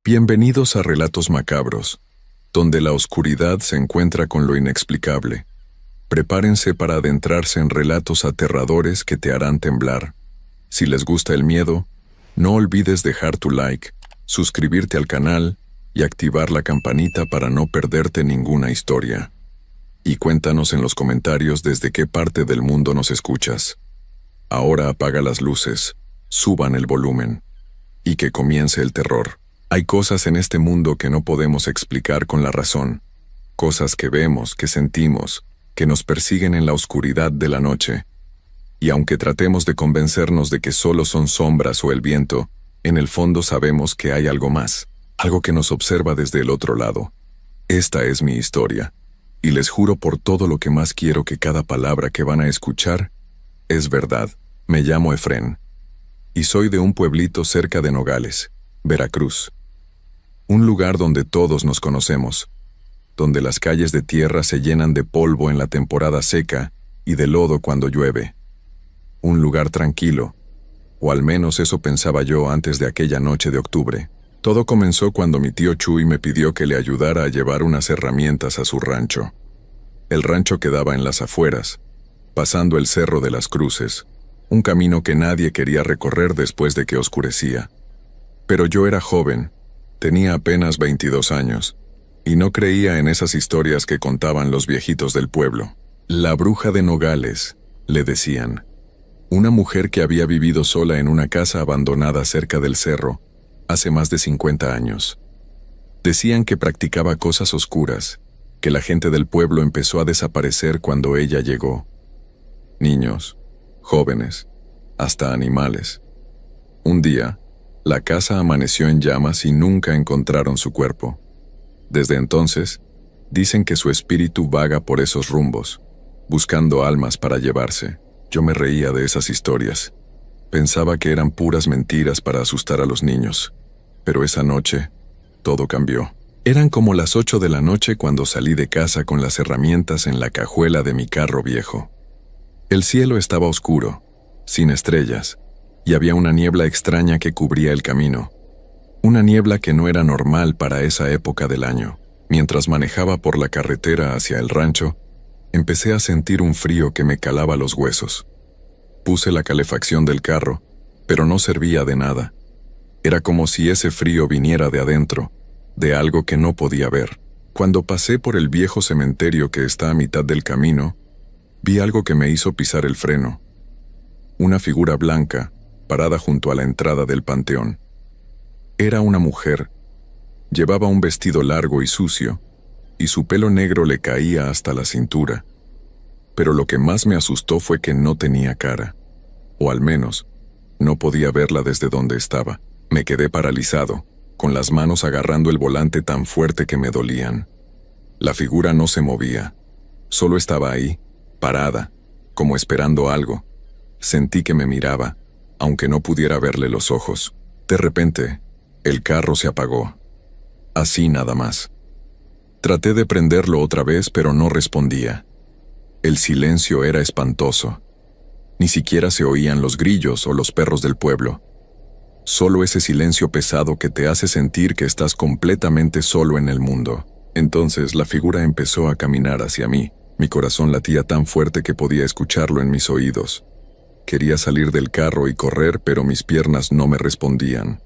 Bienvenidos a Relatos Macabros, donde la oscuridad se encuentra con lo inexplicable. Prepárense para adentrarse en relatos aterradores que te harán temblar. Si les gusta el miedo, no olvides dejar tu like, suscribirte al canal y activar la campanita para no perderte ninguna historia. Y cuéntanos en los comentarios desde qué parte del mundo nos escuchas. Ahora apaga las luces, suban el volumen, y que comience el terror. Hay cosas en este mundo que no podemos explicar con la razón, cosas que vemos, que sentimos, que nos persiguen en la oscuridad de la noche. Y aunque tratemos de convencernos de que solo son sombras o el viento, en el fondo sabemos que hay algo más, algo que nos observa desde el otro lado. Esta es mi historia, y les juro por todo lo que más quiero que cada palabra que van a escuchar es verdad. Me llamo Efrén, y soy de un pueblito cerca de Nogales, Veracruz. Un lugar donde todos nos conocemos, donde las calles de tierra se llenan de polvo en la temporada seca y de lodo cuando llueve. Un lugar tranquilo, o al menos eso pensaba yo antes de aquella noche de octubre. Todo comenzó cuando mi tío Chuy me pidió que le ayudara a llevar unas herramientas a su rancho. El rancho quedaba en las afueras, pasando el Cerro de las Cruces, un camino que nadie quería recorrer después de que oscurecía. Pero yo era joven, tenía apenas 22 años, y no creía en esas historias que contaban los viejitos del pueblo. La bruja de Nogales, le decían. Una mujer que había vivido sola en una casa abandonada cerca del cerro, hace más de 50 años. Decían que practicaba cosas oscuras, que la gente del pueblo empezó a desaparecer cuando ella llegó. Niños, jóvenes, hasta animales. Un día, la casa amaneció en llamas y nunca encontraron su cuerpo. Desde entonces, dicen que su espíritu vaga por esos rumbos, buscando almas para llevarse. Yo me reía de esas historias. Pensaba que eran puras mentiras para asustar a los niños. Pero esa noche, todo cambió. Eran como las 8 de la noche cuando salí de casa con las herramientas en la cajuela de mi carro viejo. El cielo estaba oscuro, sin estrellas, y había una niebla extraña que cubría el camino. Una niebla que no era normal para esa época del año. Mientras manejaba por la carretera hacia el rancho, empecé a sentir un frío que me calaba los huesos. Puse la calefacción del carro, pero no servía de nada. Era como si ese frío viniera de adentro, de algo que no podía ver. Cuando pasé por el viejo cementerio que está a mitad del camino, vi algo que me hizo pisar el freno. Una figura blanca, parada junto a la entrada del panteón. Era una mujer. Llevaba un vestido largo y sucio, y su pelo negro le caía hasta la cintura. Pero lo que más me asustó fue que no tenía cara, o al menos, no podía verla desde donde estaba. Me quedé paralizado, con las manos agarrando el volante tan fuerte que me dolían. La figura no se movía, solo estaba ahí, parada, como esperando algo. Sentí que me miraba, aunque no pudiera verle los ojos. De repente, el carro se apagó. Así nada más. Traté de prenderlo otra vez, pero no respondía. El silencio era espantoso. Ni siquiera se oían los grillos o los perros del pueblo. Solo ese silencio pesado que te hace sentir que estás completamente solo en el mundo. Entonces la figura empezó a caminar hacia mí. Mi corazón latía tan fuerte que podía escucharlo en mis oídos. Quería salir del carro y correr, pero mis piernas no me respondían.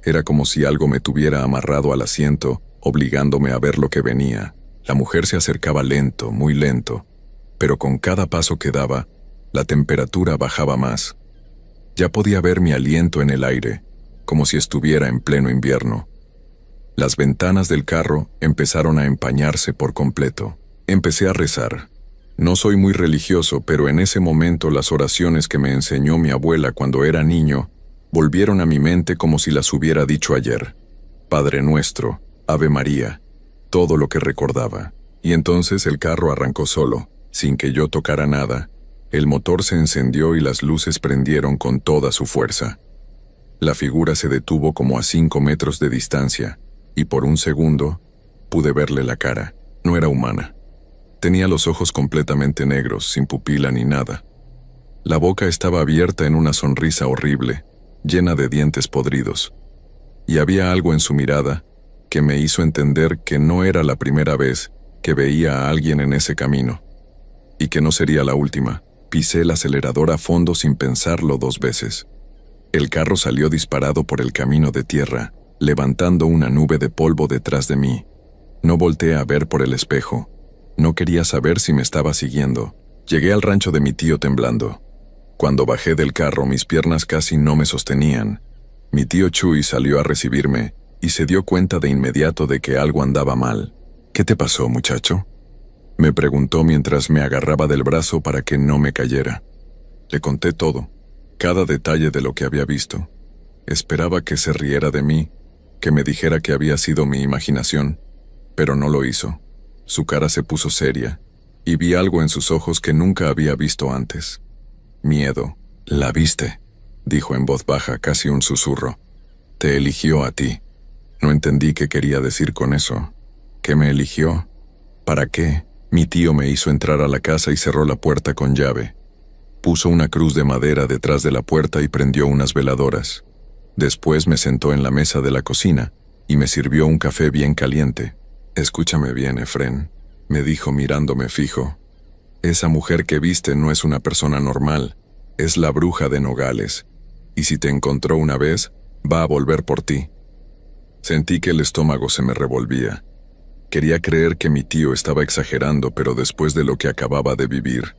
Era como si algo me tuviera amarrado al asiento, obligándome a ver lo que venía. La mujer se acercaba lento, muy lento, pero con cada paso que daba, la temperatura bajaba más. Ya podía ver mi aliento en el aire, como si estuviera en pleno invierno. Las ventanas del carro empezaron a empañarse por completo. Empecé a rezar. No soy muy religioso, pero en ese momento las oraciones que me enseñó mi abuela cuando era niño volvieron a mi mente como si las hubiera dicho ayer. Padre Nuestro, Ave María, todo lo que recordaba. Y entonces el carro arrancó solo, sin que yo tocara nada. El motor se encendió y las luces prendieron con toda su fuerza. La figura se detuvo como a 5 metros de distancia, y por un segundo pude verle la cara. No era humana. Tenía los ojos completamente negros, sin pupila ni nada. La boca estaba abierta en una sonrisa horrible, llena de dientes podridos. y había algo en su mirada que me hizo entender que no era la primera vez que veía a alguien en ese camino, y que no sería la última. Pisé el acelerador a fondo sin pensarlo 2 veces. El carro salió disparado por el camino de tierra, levantando una nube de polvo detrás de mí. No volteé a ver por el espejo. No quería saber si me estaba siguiendo. Llegué al rancho de mi tío temblando. Cuando bajé del carro, mis piernas casi no me sostenían. Mi tío Chuy salió a recibirme y se dio cuenta de inmediato de que algo andaba mal. ¿Qué te pasó, muchacho?, me preguntó mientras me agarraba del brazo para que no me cayera. Le conté todo, cada detalle de lo que había visto. Esperaba que se riera de mí, que me dijera que había sido mi imaginación, pero no lo hizo. Su cara se puso seria, y vi algo en sus ojos que nunca había visto antes. Miedo. «¿La viste?», dijo en voz baja, casi un susurro. «Te eligió a ti». No entendí qué quería decir con eso. ¿Qué me eligió? ¿Para qué? Mi tío me hizo entrar a la casa y cerró la puerta con llave. Puso una cruz de madera detrás de la puerta y prendió unas veladoras. Después me sentó en la mesa de la cocina y me sirvió un café bien caliente. «Escúchame bien, Efrén», me dijo mirándome fijo. «Esa mujer que viste no es una persona normal, es la bruja de Nogales, y si te encontró una vez, va a volver por ti». Sentí que el estómago se me revolvía. Quería creer que mi tío estaba exagerando, pero después de lo que acababa de vivir,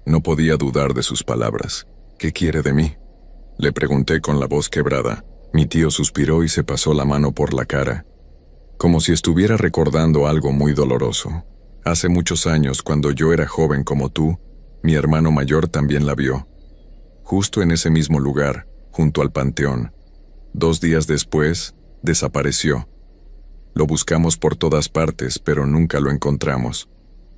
no podía dudar de sus palabras. «¿Qué quiere de mí?», le pregunté con la voz quebrada. Mi tío suspiró y se pasó la mano por la cara, como si estuviera recordando algo muy doloroso. «Hace muchos años, cuando yo era joven como tú, mi hermano mayor también la vio. Justo en ese mismo lugar, junto al panteón. 2 días después, desapareció. Lo buscamos por todas partes, pero nunca lo encontramos.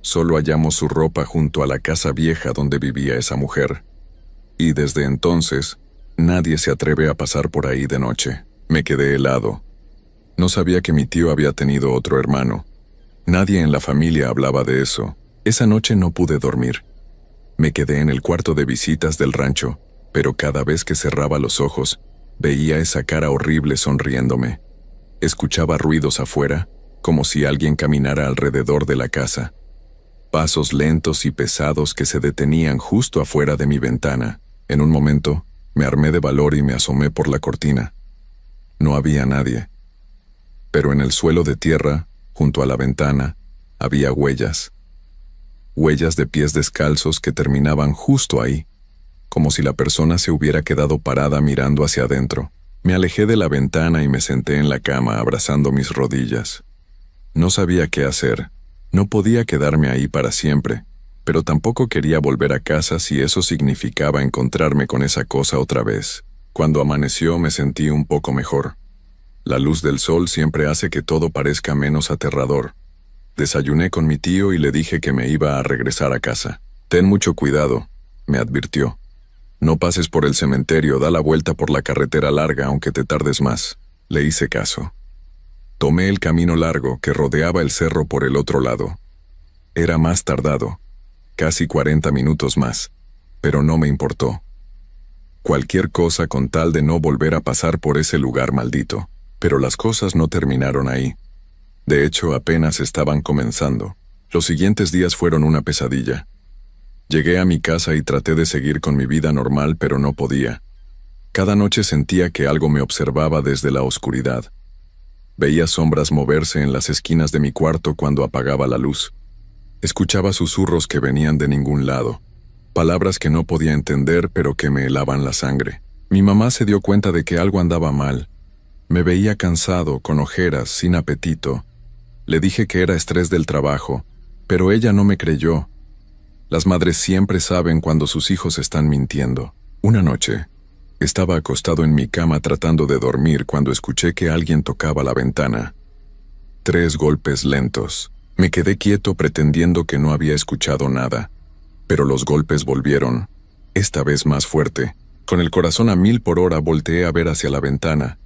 Solo hallamos su ropa junto a la casa vieja donde vivía esa mujer. Y desde entonces, nadie se atreve a pasar por ahí de noche». Me quedé helado. No sabía que mi tío había tenido otro hermano. Nadie en la familia hablaba de eso. Esa noche no pude dormir. Me quedé en el cuarto de visitas del rancho, pero cada vez que cerraba los ojos, veía esa cara horrible sonriéndome. Escuchaba ruidos afuera, como si alguien caminara alrededor de la casa. Pasos lentos y pesados que se detenían justo afuera de mi ventana. En un momento, me armé de valor y me asomé por la cortina. No había nadie. Pero en el suelo de tierra, junto a la ventana, había huellas. Huellas de pies descalzos que terminaban justo ahí, como si la persona se hubiera quedado parada mirando hacia adentro. Me alejé de la ventana y me senté en la cama abrazando mis rodillas. No sabía qué hacer. No podía quedarme ahí para siempre, pero tampoco quería volver a casa si eso significaba encontrarme con esa cosa otra vez. Cuando amaneció me sentí un poco mejor. La luz del sol siempre hace que todo parezca menos aterrador. Desayuné con mi tío y le dije que me iba a regresar a casa. «Ten mucho cuidado», me advirtió. «No pases por el cementerio, da la vuelta por la carretera larga aunque te tardes más». Le hice caso. Tomé el camino largo que rodeaba el cerro por el otro lado. Era más tardado, casi 40 minutos más, pero no me importó. Cualquier cosa con tal de no volver a pasar por ese lugar maldito. Pero las cosas no terminaron ahí. De hecho, apenas estaban comenzando. Los siguientes días fueron una pesadilla. Llegué a mi casa y traté de seguir con mi vida normal, pero no podía. Cada noche sentía que algo me observaba desde la oscuridad. Veía sombras moverse en las esquinas de mi cuarto cuando apagaba la luz. Escuchaba susurros que venían de ningún lado. Palabras que no podía entender, pero que me helaban la sangre. Mi mamá se dio cuenta de que algo andaba mal. Me veía cansado, con ojeras, sin apetito. Le dije que era estrés del trabajo, pero ella no me creyó. Las madres siempre saben cuando sus hijos están mintiendo. Una noche, estaba acostado en mi cama tratando de dormir cuando escuché que alguien tocaba la ventana. 3 golpes lentos. Me quedé quieto pretendiendo que no había escuchado nada. Pero los golpes volvieron, esta vez más fuerte. Con el corazón a 1000 por hora volteé a ver hacia la ventana.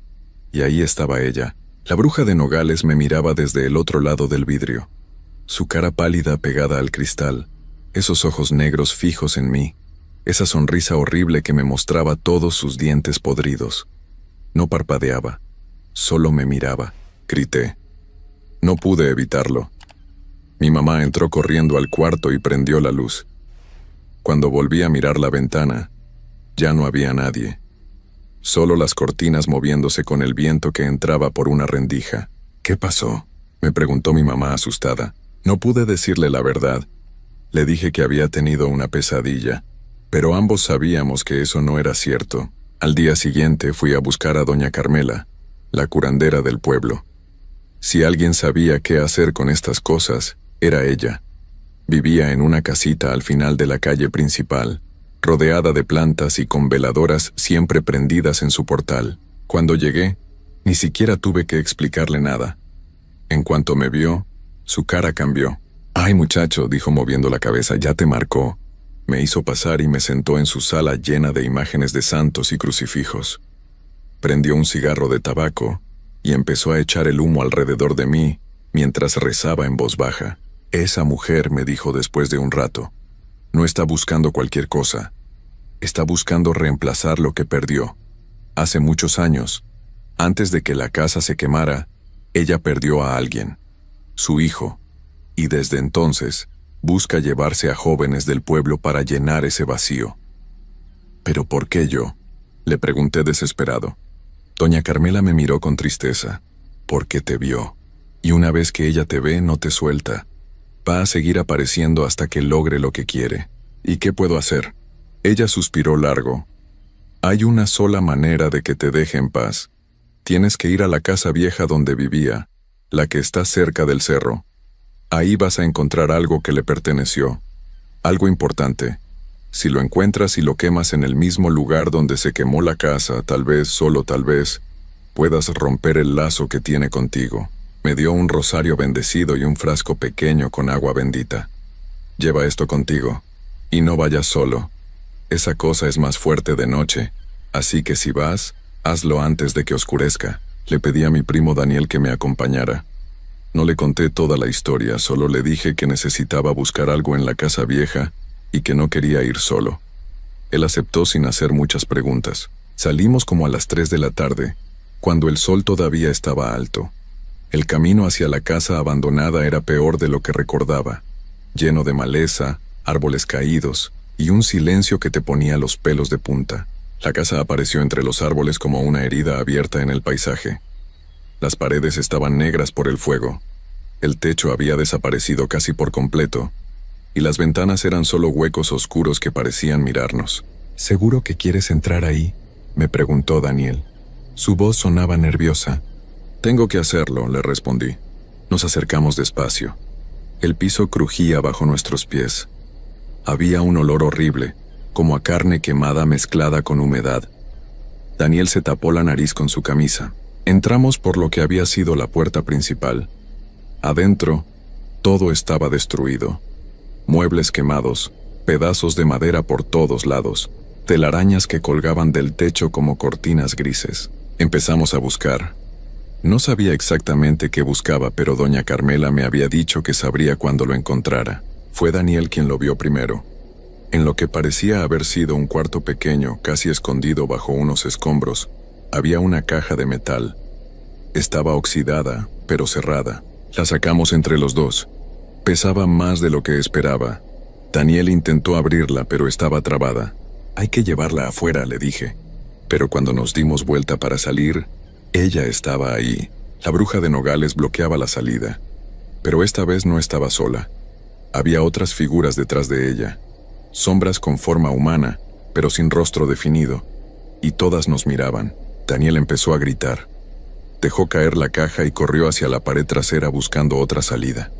Y ahí estaba ella. La bruja de Nogales me miraba desde el otro lado del vidrio. Su cara pálida pegada al cristal, esos ojos negros fijos en mí, esa sonrisa horrible que me mostraba todos sus dientes podridos. No parpadeaba. Solo me miraba. Grité. No pude evitarlo. Mi mamá entró corriendo al cuarto y prendió la luz. Cuando volví a mirar la ventana, ya no había nadie. Solo las cortinas moviéndose con el viento que entraba por una rendija. ¿Qué pasó?, me preguntó mi mamá asustada. No pude decirle la verdad. Le dije que había tenido una pesadilla, pero ambos sabíamos que eso no era cierto. Al día siguiente fui a buscar a doña Carmela, la curandera del pueblo. Si alguien sabía qué hacer con estas cosas, era ella. Vivía en una casita al final de la calle principal, rodeada de plantas y con veladoras siempre prendidas en su portal. Cuando llegué, ni siquiera tuve que explicarle nada. En cuanto me vio, su cara cambió. «Ay, muchacho», dijo moviendo la cabeza, «ya te marcó». Me hizo pasar y me sentó en su sala llena de imágenes de santos y crucifijos. Prendió un cigarro de tabaco y empezó a echar el humo alrededor de mí mientras rezaba en voz baja. «Esa mujer», me dijo después de un rato, «no está buscando cualquier cosa. Está buscando reemplazar lo que perdió. Hace muchos años, antes de que la casa se quemara, ella perdió a alguien, su hijo, y desde entonces busca llevarse a jóvenes del pueblo para llenar ese vacío». «¿Pero por qué yo?», le pregunté desesperado. Doña Carmela me miró con tristeza. «Porque te vio. Y una vez que ella te ve, no te suelta. Va a seguir apareciendo hasta que logre lo que quiere. ¿Y qué puedo hacer?». Ella suspiró largo. «Hay una sola manera de que te deje en paz. Tienes que ir a la casa vieja donde vivía, la que está cerca del cerro. Ahí vas a encontrar algo que le perteneció. Algo importante. Si lo encuentras y lo quemas en el mismo lugar donde se quemó la casa, tal vez, solo tal vez, puedas romper el lazo que tiene contigo». Me dio un rosario bendecido y un frasco pequeño con agua bendita. «Lleva esto contigo, y no vayas solo. Esa cosa es más fuerte de noche, así que si vas, hazlo antes de que oscurezca». Le pedí a mi primo Daniel que me acompañara. No le conté toda la historia, solo le dije que necesitaba buscar algo en la casa vieja y que no quería ir solo. Él aceptó sin hacer muchas preguntas. Salimos como a las 3 de la tarde, cuando el sol todavía estaba alto. El camino hacia la casa abandonada era peor de lo que recordaba, lleno de maleza, árboles caídos y un silencio que te ponía los pelos de punta. La casa apareció entre los árboles como una herida abierta en el paisaje. Las paredes estaban negras por el fuego. El techo había desaparecido casi por completo, y las ventanas eran solo huecos oscuros que parecían mirarnos. «¿Seguro que quieres entrar ahí?», me preguntó Daniel. Su voz sonaba nerviosa. «Tengo que hacerlo», le respondí. Nos acercamos despacio. El piso crujía bajo nuestros pies. Había un olor horrible, como a carne quemada mezclada con humedad. Daniel se tapó la nariz con su camisa. Entramos por lo que había sido la puerta principal. Adentro, todo estaba destruido. Muebles quemados, pedazos de madera por todos lados, telarañas que colgaban del techo como cortinas grises. Empezamos a buscar. No sabía exactamente qué buscaba, pero doña Carmela me había dicho que sabría cuando lo encontrara. Fue Daniel quien lo vio primero. En lo que parecía haber sido un cuarto pequeño, casi escondido bajo unos escombros, había una caja de metal. Estaba oxidada, pero cerrada. La sacamos entre los dos. Pesaba más de lo que esperaba. Daniel intentó abrirla, pero estaba trabada. «Hay que llevarla afuera», le dije. Pero cuando nos dimos vuelta para salir, ella estaba ahí. La bruja de Nogales bloqueaba la salida. Pero esta vez no estaba sola. Había otras figuras detrás de ella. Sombras con forma humana, pero sin rostro definido. Y todas nos miraban. Daniel empezó a gritar. Dejó caer la caja y corrió hacia la pared trasera buscando otra salida.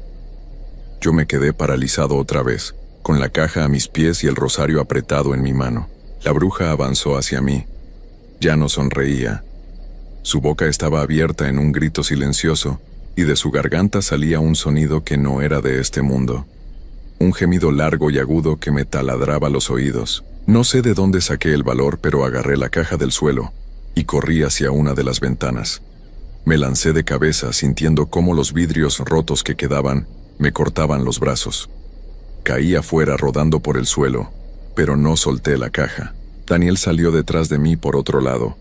Yo me quedé paralizado otra vez, con la caja a mis pies y el rosario apretado en mi mano. La bruja avanzó hacia mí. Ya no sonreía. Su boca estaba abierta en un grito silencioso, y de su garganta salía un sonido que no era de este mundo. Un gemido largo y agudo que me taladraba los oídos. No sé de dónde saqué el valor, pero agarré la caja del suelo y corrí hacia una de las ventanas. Me lancé de cabeza, sintiendo cómo los vidrios rotos que quedaban me cortaban los brazos. Caí afuera rodando por el suelo, pero no solté la caja. Daniel salió detrás de mí por otro lado.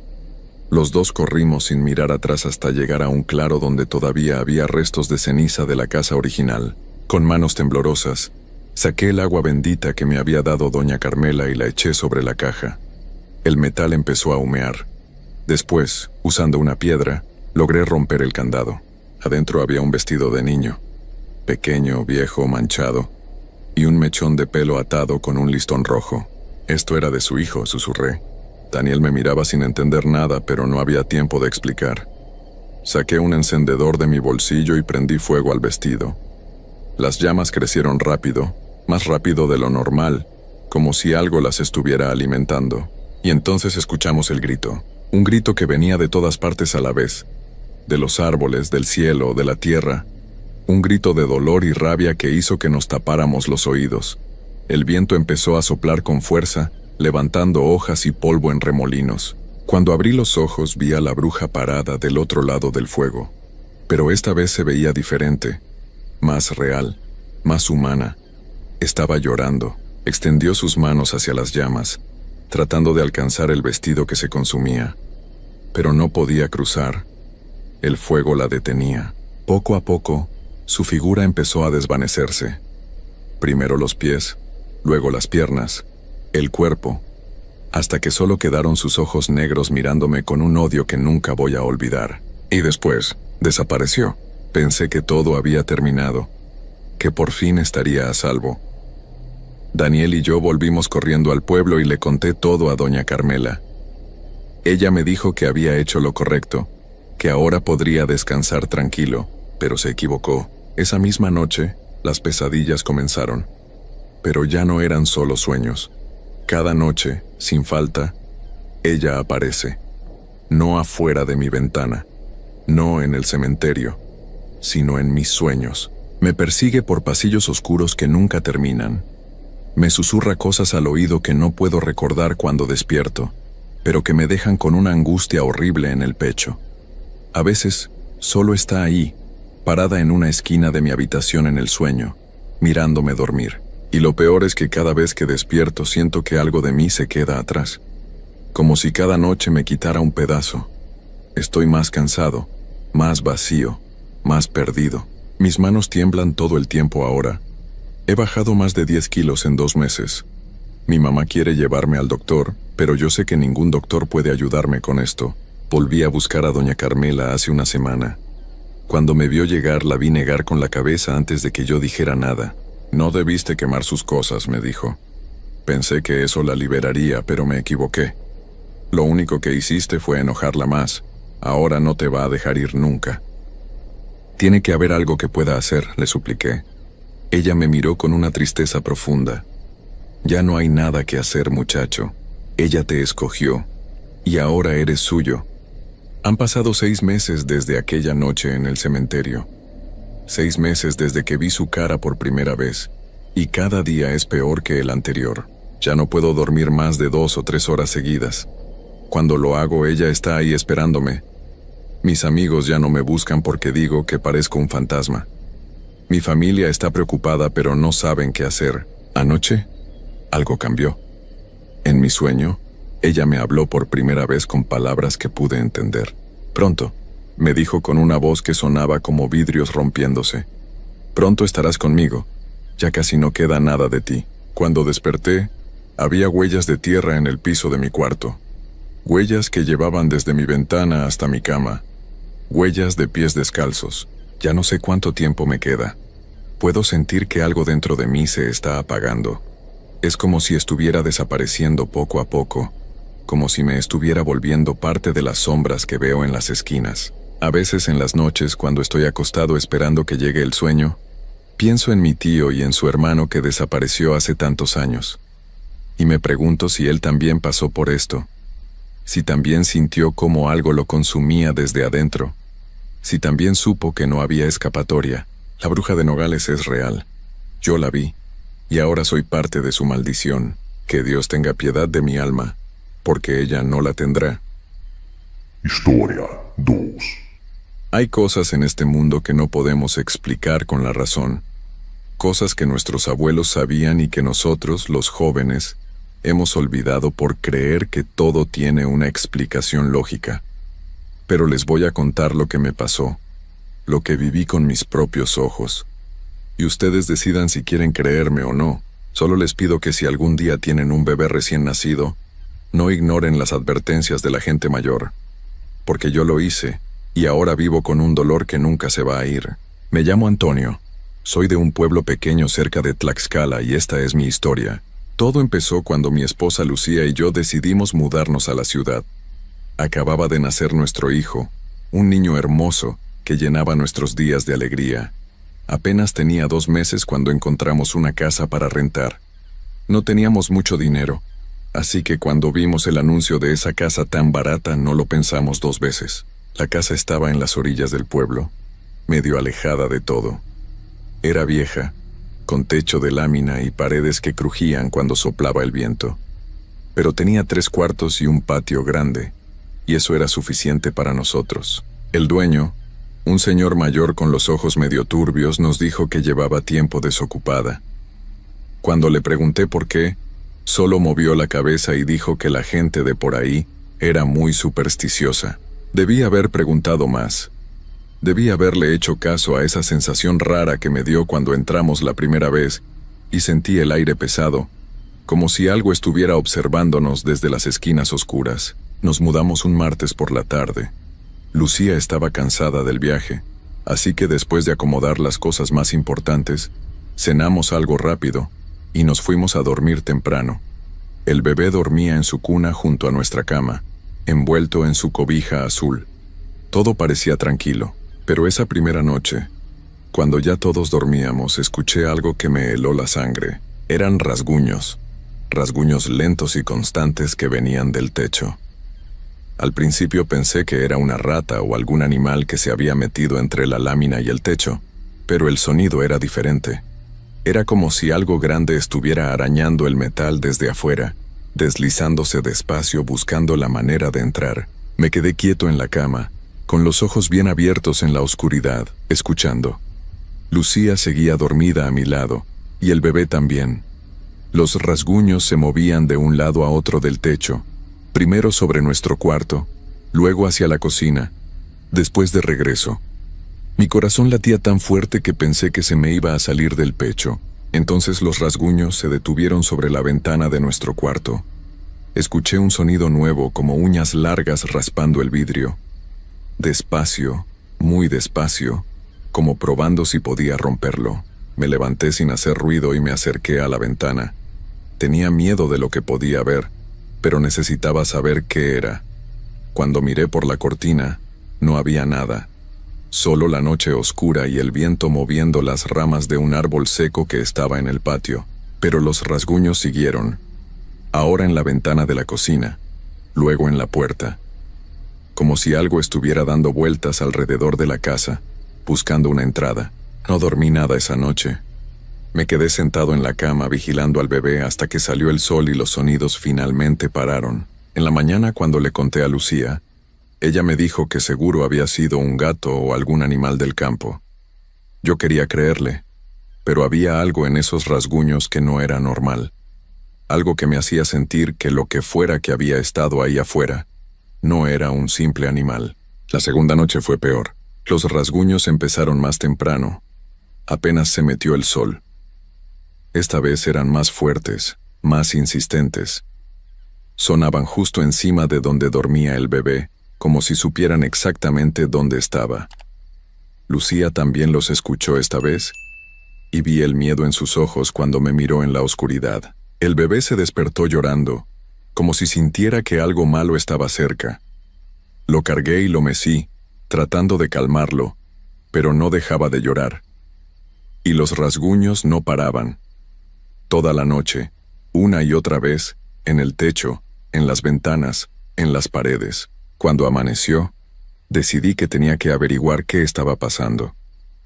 Los dos corrimos sin mirar atrás hasta llegar a un claro donde todavía había restos de ceniza de la casa original. Con manos temblorosas, saqué el agua bendita que me había dado doña Carmela y la eché sobre la caja. El metal empezó a humear. Después, usando una piedra, logré romper el candado. Adentro había un vestido de niño, pequeño, viejo, manchado, y un mechón de pelo atado con un listón rojo. Esto era de su hijo, susurré. Daniel me miraba sin entender nada, pero no había tiempo de explicar. Saqué un encendedor de mi bolsillo y prendí fuego al vestido. Las llamas crecieron rápido, más rápido de lo normal, como si algo las estuviera alimentando. Y entonces escuchamos el grito. Un grito que venía de todas partes a la vez. De los árboles, del cielo, de la tierra. Un grito de dolor y rabia que hizo que nos tapáramos los oídos. El viento empezó a soplar con fuerza, levantando hojas y polvo en remolinos. Cuando abrí los ojos vi a la bruja parada del otro lado del fuego. Pero esta vez se veía diferente, más real, más humana. Estaba llorando. Extendió sus manos hacia las llamas, tratando de alcanzar el vestido que se consumía. Pero no podía cruzar. El fuego la detenía. Poco a poco, su figura empezó a desvanecerse. Primero los pies, luego las piernas, el cuerpo, hasta que solo quedaron sus ojos negros mirándome con un odio que nunca voy a olvidar. Y después, desapareció. Pensé que todo había terminado, que por fin estaría a salvo. Daniel y yo volvimos corriendo al pueblo y le conté todo a doña Carmela. Ella me dijo que había hecho lo correcto, que ahora podría descansar tranquilo, pero se equivocó. Esa misma noche, las pesadillas comenzaron. Pero ya no eran solo sueños. Cada noche, sin falta, ella aparece. No afuera de mi ventana, no en el cementerio, sino en mis sueños. Me persigue por pasillos oscuros que nunca terminan. Me susurra cosas al oído que no puedo recordar cuando despierto, pero que me dejan con una angustia horrible en el pecho. A veces, solo está ahí, parada en una esquina de mi habitación en el sueño, mirándome dormir. Y lo peor es que cada vez que despierto siento que algo de mí se queda atrás. Como si cada noche me quitara un pedazo. Estoy más cansado, más vacío, más perdido. Mis manos tiemblan todo el tiempo ahora. He bajado más de 10 kilos en 2 meses. Mi mamá quiere llevarme al doctor, pero yo sé que ningún doctor puede ayudarme con esto. Volví a buscar a doña Carmela hace una semana. Cuando me vio llegar la vi negar con la cabeza antes de que yo dijera nada. No debiste quemar sus cosas, me dijo. Pensé que eso la liberaría, pero me equivoqué. Lo único que hiciste fue enojarla más. Ahora no te va a dejar ir nunca. Tiene que haber algo que pueda hacer, le supliqué. Ella me miró con una tristeza profunda. Ya no hay nada que hacer, muchacho. Ella te escogió, y ahora eres suyo. Han pasado 6 meses desde aquella noche en el cementerio. 6 meses desde que vi su cara por primera vez, y cada día es peor que el anterior. Ya no puedo dormir más de 2 o 3 horas seguidas. Cuando lo hago, ella está ahí esperándome. Mis amigos ya no me buscan porque digo que parezco un fantasma. Mi familia está preocupada, pero no saben qué hacer. Anoche, algo cambió. En mi sueño, ella me habló por primera vez con palabras que pude entender. Pronto, me dijo con una voz que sonaba como vidrios rompiéndose. Pronto estarás conmigo. Ya casi no queda nada de ti. Cuando desperté, había huellas de tierra en el piso de mi cuarto. Huellas que llevaban desde mi ventana hasta mi cama. Huellas de pies descalzos. Ya no sé cuánto tiempo me queda. Puedo sentir que algo dentro de mí se está apagando. Es como si estuviera desapareciendo poco a poco, como si me estuviera volviendo parte de las sombras que veo en las esquinas. A veces en las noches, cuando estoy acostado esperando que llegue el sueño, pienso en mi tío y en su hermano que desapareció hace tantos años. Y me pregunto si él también pasó por esto, si también sintió como algo lo consumía desde adentro, si también supo que no había escapatoria. La bruja de Nogales es real. Yo la vi, y ahora soy parte de su maldición. Que Dios tenga piedad de mi alma, porque ella no la tendrá. Historia 2. Hay cosas en este mundo que no podemos explicar con la razón. Cosas que nuestros abuelos sabían y que nosotros, los jóvenes, hemos olvidado por creer que todo tiene una explicación lógica. Pero les voy a contar lo que me pasó, lo que viví con mis propios ojos. Y ustedes decidan si quieren creerme o no. Solo les pido que si algún día tienen un bebé recién nacido, no ignoren las advertencias de la gente mayor. Porque yo lo hice, y ahora vivo con un dolor que nunca se va a ir. Me llamo Antonio. Soy de un pueblo pequeño cerca de Tlaxcala y esta es mi historia. Todo empezó cuando mi esposa Lucía y yo decidimos mudarnos a la ciudad. Acababa de nacer nuestro hijo, un niño hermoso que llenaba nuestros días de alegría. Apenas tenía 2 meses cuando encontramos una casa para rentar. No teníamos mucho dinero, así que cuando vimos el anuncio de esa casa tan barata no lo pensamos 2 veces. La casa estaba en las orillas del pueblo, medio alejada de todo. Era vieja, con techo de lámina y paredes que crujían cuando soplaba el viento. Pero tenía 3 cuartos y un patio grande, y eso era suficiente para nosotros. El dueño, un señor mayor con los ojos medio turbios, nos dijo que llevaba tiempo desocupada. Cuando le pregunté por qué, solo movió la cabeza y dijo que la gente de por ahí era muy supersticiosa. Debí haber preguntado más. Debí haberle hecho caso a esa sensación rara que me dio cuando entramos la primera vez y sentí el aire pesado, como si algo estuviera observándonos desde las esquinas oscuras. Nos mudamos un martes por la tarde. Lucía estaba cansada del viaje, así que después de acomodar las cosas más importantes, cenamos algo rápido y nos fuimos a dormir temprano. El bebé dormía en su cuna junto a nuestra cama, envuelto en su cobija azul. Todo parecía tranquilo, pero esa primera noche, cuando ya todos dormíamos, escuché algo que me heló la sangre. Eran rasguños lentos y constantes que venían del techo. Al principio pensé que era una rata o algún animal que se había metido entre la lámina y el techo, pero el sonido era diferente. Era como si algo grande estuviera arañando el metal desde afuera, deslizándose despacio buscando la manera de entrar. Me quedé quieto en la cama, con los ojos bien abiertos en la oscuridad, escuchando. Lucía seguía dormida a mi lado, y el bebé también. Los rasguños se movían de un lado a otro del techo, primero sobre nuestro cuarto, luego hacia la cocina, después de regreso. Mi corazón latía tan fuerte que pensé que se me iba a salir del pecho. Entonces los rasguños se detuvieron sobre la ventana de nuestro cuarto. Escuché un sonido nuevo como uñas largas raspando el vidrio. Despacio, muy despacio, como probando si podía romperlo. Me levanté sin hacer ruido y me acerqué a la ventana. Tenía miedo de lo que podía ver, pero necesitaba saber qué era. Cuando miré por la cortina, no había nada. Solo la noche oscura y el viento moviendo las ramas de un árbol seco que estaba en el patio. Pero los rasguños siguieron. Ahora en la ventana de la cocina, luego en la puerta. Como si algo estuviera dando vueltas alrededor de la casa, buscando una entrada. No dormí nada esa noche. Me quedé sentado en la cama vigilando al bebé hasta que salió el sol y los sonidos finalmente pararon. En la mañana, cuando le conté a Lucía, ella me dijo que seguro había sido un gato o algún animal del campo. Yo quería creerle, pero había algo en esos rasguños que no era normal. Algo que me hacía sentir que lo que fuera que había estado ahí afuera no era un simple animal. La segunda noche fue peor. Los rasguños empezaron más temprano. Apenas se metió el sol. Esta vez eran más fuertes, más insistentes. Sonaban justo encima de donde dormía el bebé, como si supieran exactamente dónde estaba. Lucía también los escuchó esta vez, y vi el miedo en sus ojos cuando me miró en la oscuridad. El bebé se despertó llorando, como si sintiera que algo malo estaba cerca. Lo cargué y lo mecí, tratando de calmarlo, pero no dejaba de llorar. Y los rasguños no paraban. Toda la noche, una y otra vez, en el techo, en las ventanas, en las paredes. Cuando amaneció, decidí que tenía que averiguar qué estaba pasando.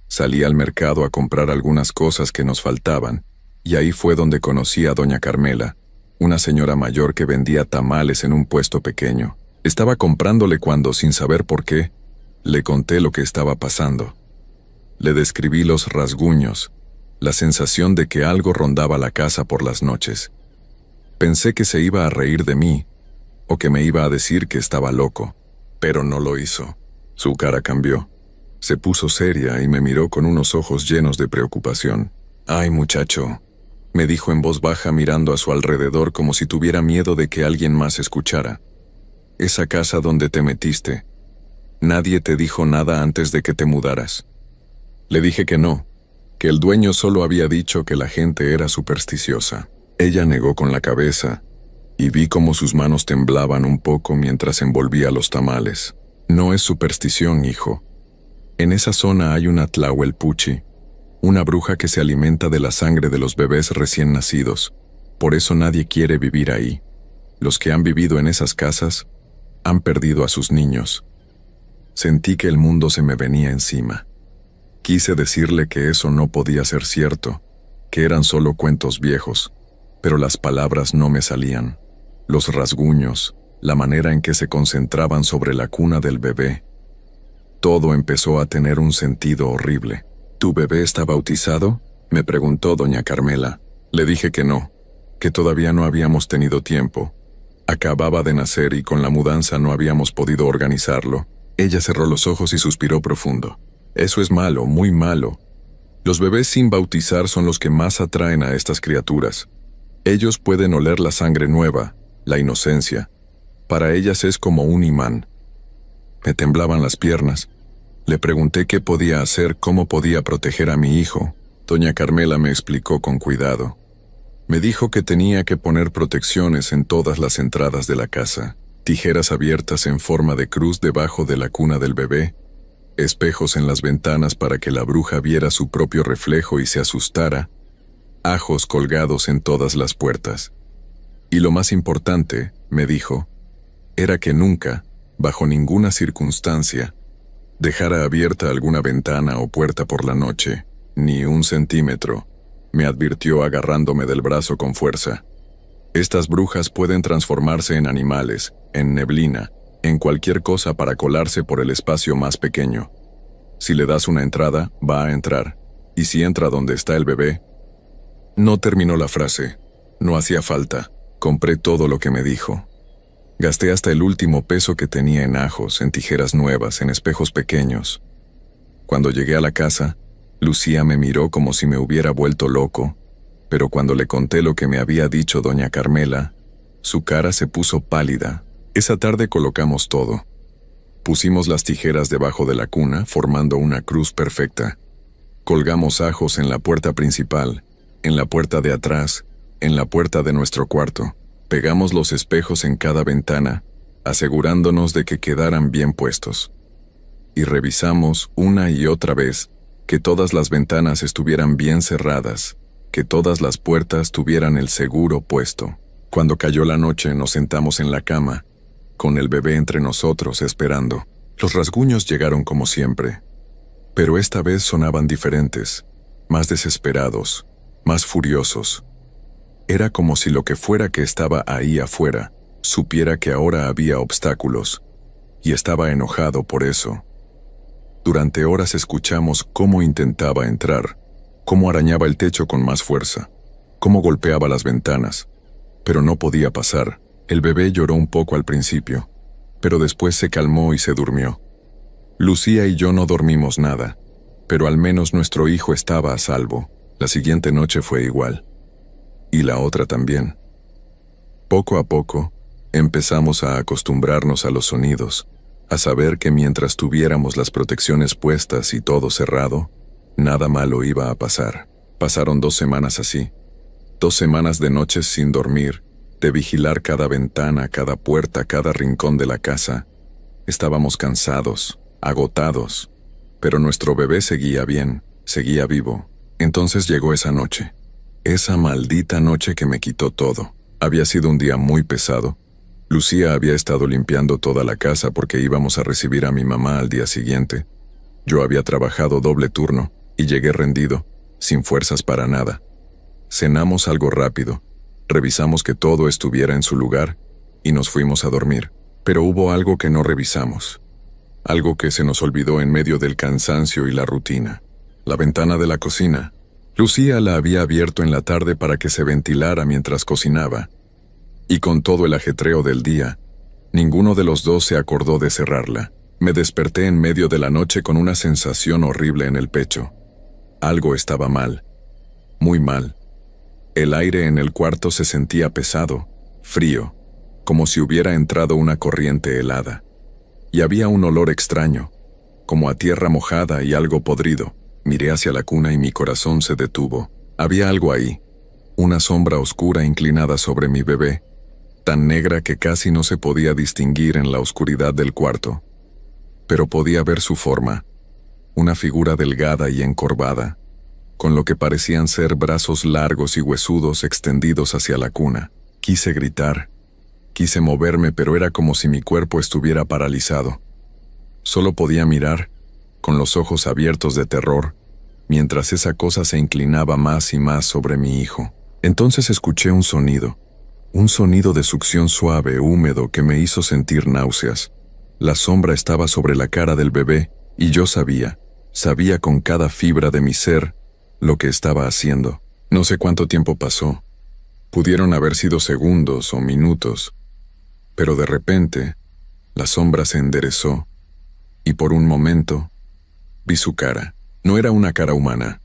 Salí al mercado a comprar algunas cosas que nos faltaban, y ahí fue donde conocí a doña Carmela, una señora mayor que vendía tamales en un puesto pequeño. Estaba comprándole cuando, sin saber por qué, le conté lo que estaba pasando. Le describí los rasguños, la sensación de que algo rondaba la casa por las noches. Pensé que se iba a reír de mí, o que me iba a decir que estaba loco. pero no lo hizo. Su cara cambió. Se puso seria y me miró con unos ojos llenos de preocupación. «Ay, muchacho», me dijo en voz baja mirando a su alrededor como si tuviera miedo de que alguien más escuchara. «Esa casa donde te metiste, nadie te dijo nada antes de que te mudaras». Le dije que no, que el dueño solo había dicho que la gente era supersticiosa. Ella negó con la cabeza, y vi cómo sus manos temblaban un poco mientras envolvía los tamales. «No es superstición, hijo. En esa zona hay una Tlahuelpuchi, una bruja que se alimenta de la sangre de los bebés recién nacidos. Por eso nadie quiere vivir ahí. Los que han vivido en esas casas han perdido a sus niños». Sentí que el mundo se me venía encima. Quise decirle que eso no podía ser cierto, que eran solo cuentos viejos, pero las palabras no me salían. Los rasguños, la manera en que se concentraban sobre la cuna del bebé. Todo empezó a tener un sentido horrible. «¿Tu bebé está bautizado?», me preguntó doña Carmela. Le dije que no, que todavía no habíamos tenido tiempo. Acababa de nacer y con la mudanza no habíamos podido organizarlo. Ella cerró los ojos y suspiró profundo. «Eso es malo, muy malo. Los bebés sin bautizar son los que más atraen a estas criaturas. Ellos pueden oler la sangre nueva, la inocencia. Para ellas es como un imán». Me temblaban las piernas. Le pregunté qué podía hacer, cómo podía proteger a mi hijo. Doña Carmela me explicó con cuidado. Me dijo que tenía que poner protecciones en todas las entradas de la casa, tijeras abiertas en forma de cruz debajo de la cuna del bebé, espejos en las ventanas para que la bruja viera su propio reflejo y se asustara, ajos colgados en todas las puertas. Y lo más importante, me dijo, era que nunca, bajo ninguna circunstancia, dejara abierta alguna ventana o puerta por la noche, ni 1 centímetro, me advirtió agarrándome del brazo con fuerza. Estas brujas pueden transformarse en animales, en neblina, en cualquier cosa para colarse por el espacio más pequeño. Si le das una entrada, va a entrar, y si entra donde está el bebé... No terminó la frase. No hacía falta. Compré todo lo que me dijo. Gasté hasta el último peso que tenía en ajos, en tijeras nuevas, en espejos pequeños. Cuando llegué a la casa, Lucía me miró como si me hubiera vuelto loco, pero cuando le conté lo que me había dicho doña Carmela, su cara se puso pálida. Esa tarde colocamos todo. Pusimos las tijeras debajo de la cuna, formando una cruz perfecta. Colgamos ajos en la puerta principal, en la puerta de atrás, en la puerta de nuestro cuarto. Pegamos los espejos en cada ventana, asegurándonos de que quedaran bien puestos. Y revisamos una y otra vez que todas las ventanas estuvieran bien cerradas, que todas las puertas tuvieran el seguro puesto. Cuando cayó la noche nos sentamos en la cama, con el bebé entre nosotros esperando. Los rasguños llegaron como siempre, pero esta vez sonaban diferentes, más desesperados, más furiosos. Era como si lo que fuera que estaba ahí afuera supiera que ahora había obstáculos, y estaba enojado por eso. Durante horas escuchamos cómo intentaba entrar, cómo arañaba el techo con más fuerza, cómo golpeaba las ventanas, pero no podía pasar. El bebé lloró un poco al principio, pero después se calmó y se durmió. Lucía y yo no dormimos nada, pero al menos nuestro hijo estaba a salvo. La siguiente noche fue igual. Y la otra también. Poco a poco, empezamos a acostumbrarnos a los sonidos, a saber que mientras tuviéramos las protecciones puestas y todo cerrado, nada malo iba a pasar. Pasaron 2 semanas así. 2 semanas de noches sin dormir, de vigilar cada ventana, cada puerta, cada rincón de la casa. Estábamos cansados, agotados, pero nuestro bebé seguía bien, seguía vivo. Entonces llegó esa noche. Esa maldita noche que me quitó todo. Había sido un día muy pesado. Lucía había estado limpiando toda la casa porque íbamos a recibir a mi mamá al día siguiente. Yo había trabajado doble turno y llegué rendido, sin fuerzas para nada. Cenamos algo rápido, revisamos que todo estuviera en su lugar y nos fuimos a dormir. Pero hubo algo que no revisamos. Algo que se nos olvidó en medio del cansancio y la rutina. La ventana de la cocina. Lucía la había abierto en la tarde para que se ventilara mientras cocinaba. Y con todo el ajetreo del día, Ninguno de los dos se acordó de cerrarla. Me desperté en medio de la noche con una sensación horrible en el pecho. Algo estaba mal. Muy mal. El aire en el cuarto se sentía pesado, frío, como si hubiera entrado una corriente helada. Y había un olor extraño, como a tierra mojada y algo podrido. Miré hacia la cuna y mi corazón se detuvo. Había algo ahí, una sombra oscura inclinada sobre mi bebé, tan negra que casi no se podía distinguir en la oscuridad del cuarto. Pero podía ver su forma, una figura delgada y encorvada, con lo que parecían ser brazos largos y huesudos extendidos hacia la cuna. Quise gritar, quise moverme, pero era como si mi cuerpo estuviera paralizado. Solo podía mirar, con los ojos abiertos de terror, mientras esa cosa se inclinaba más y más sobre mi hijo. Entonces escuché un sonido de succión suave, húmedo, que me hizo sentir náuseas. La sombra estaba sobre la cara del bebé, y yo sabía con cada fibra de mi ser lo que estaba haciendo. No sé cuánto tiempo pasó. Pudieron haber sido segundos o minutos, pero de repente, la sombra se enderezó, y por un momento, vi su cara. No era una cara humana.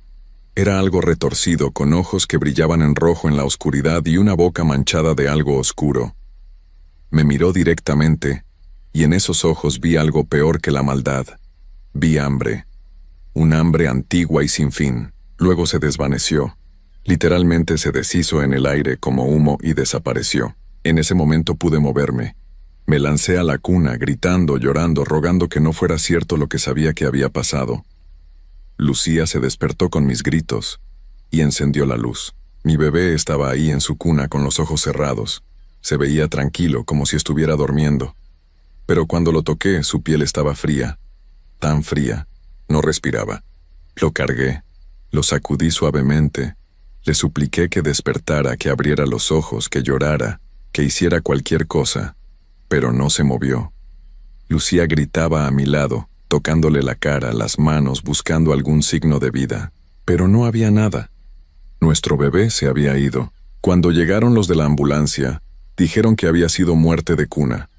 Era algo retorcido, con ojos que brillaban en rojo en la oscuridad y una boca manchada de algo oscuro. Me miró directamente, y en esos ojos vi algo peor que la maldad. Vi hambre. Un hambre antigua y sin fin. Luego se desvaneció. Literalmente se deshizo en el aire como humo y desapareció. En ese momento pude moverme. Me lancé a la cuna, gritando, llorando, rogando que no fuera cierto lo que sabía que había pasado. Lucía se despertó con mis gritos y encendió la luz. Mi bebé estaba ahí en su cuna con los ojos cerrados. Se veía tranquilo, como si estuviera durmiendo. Pero cuando lo toqué, su piel estaba fría, tan fría, no respiraba. Lo cargué, lo sacudí suavemente, le supliqué que despertara, que abriera los ojos, que llorara, que hiciera cualquier cosa, pero no se movió. Lucía gritaba a mi lado, tocándole la cara, las manos, buscando algún signo de vida. Pero no había nada. Nuestro bebé se había ido. Cuando llegaron los de la ambulancia, dijeron que había sido muerte de cuna,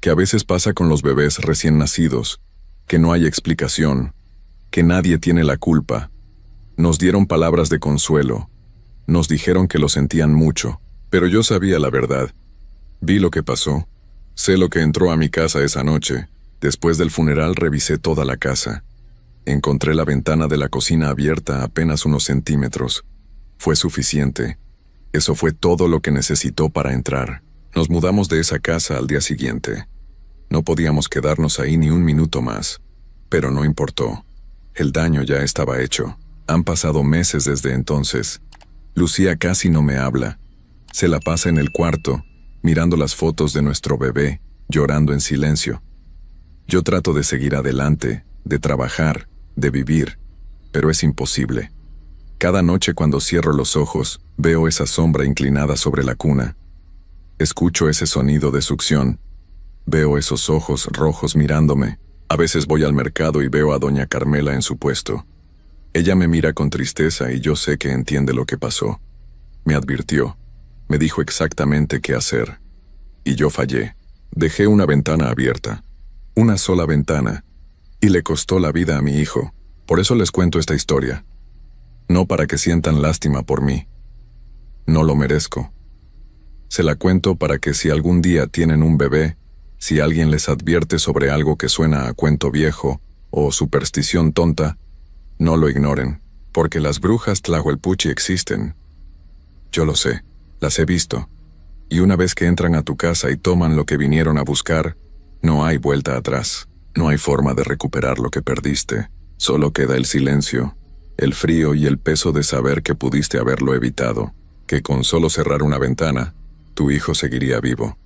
que a veces pasa con los bebés recién nacidos, que no hay explicación, que nadie tiene la culpa. Nos dieron palabras de consuelo, nos dijeron que lo sentían mucho, pero yo sabía la verdad. Vi lo que pasó, sé lo que entró a mi casa esa noche. Después del funeral revisé toda la casa. Encontré la ventana de la cocina abierta apenas unos centímetros. Fue suficiente. Eso fue todo lo que necesitó para entrar. Nos mudamos de esa casa al día siguiente. No podíamos quedarnos ahí ni un minuto más. Pero no importó. El daño ya estaba hecho. Han pasado meses desde entonces. Lucía casi no me habla. Se la pasa en el cuarto, mirando las fotos de nuestro bebé, llorando en silencio. Yo trato de seguir adelante, de trabajar, de vivir, pero es imposible. Cada noche cuando cierro los ojos, veo esa sombra inclinada sobre la cuna. Escucho ese sonido de succión. Veo esos ojos rojos mirándome. A veces voy al mercado y veo a doña Carmela en su puesto. Ella me mira con tristeza y yo sé que entiende lo que pasó. Me advirtió. Me dijo exactamente qué hacer. Y yo fallé. Dejé una ventana abierta. Una sola ventana. Y le costó la vida a mi hijo. Por eso les cuento esta historia. No para que sientan lástima por mí. No lo merezco. Se la cuento para que si algún día tienen un bebé, si alguien les advierte sobre algo que suena a cuento viejo o superstición tonta, no lo ignoren, porque las brujas Tlahuelpuchi existen. Yo lo sé, las he visto. Y una vez que entran a tu casa y toman lo que vinieron a buscar, no hay vuelta atrás. No hay forma de recuperar lo que perdiste. Solo queda el silencio, el frío y el peso de saber que pudiste haberlo evitado, que con solo cerrar una ventana, tu hijo seguiría vivo.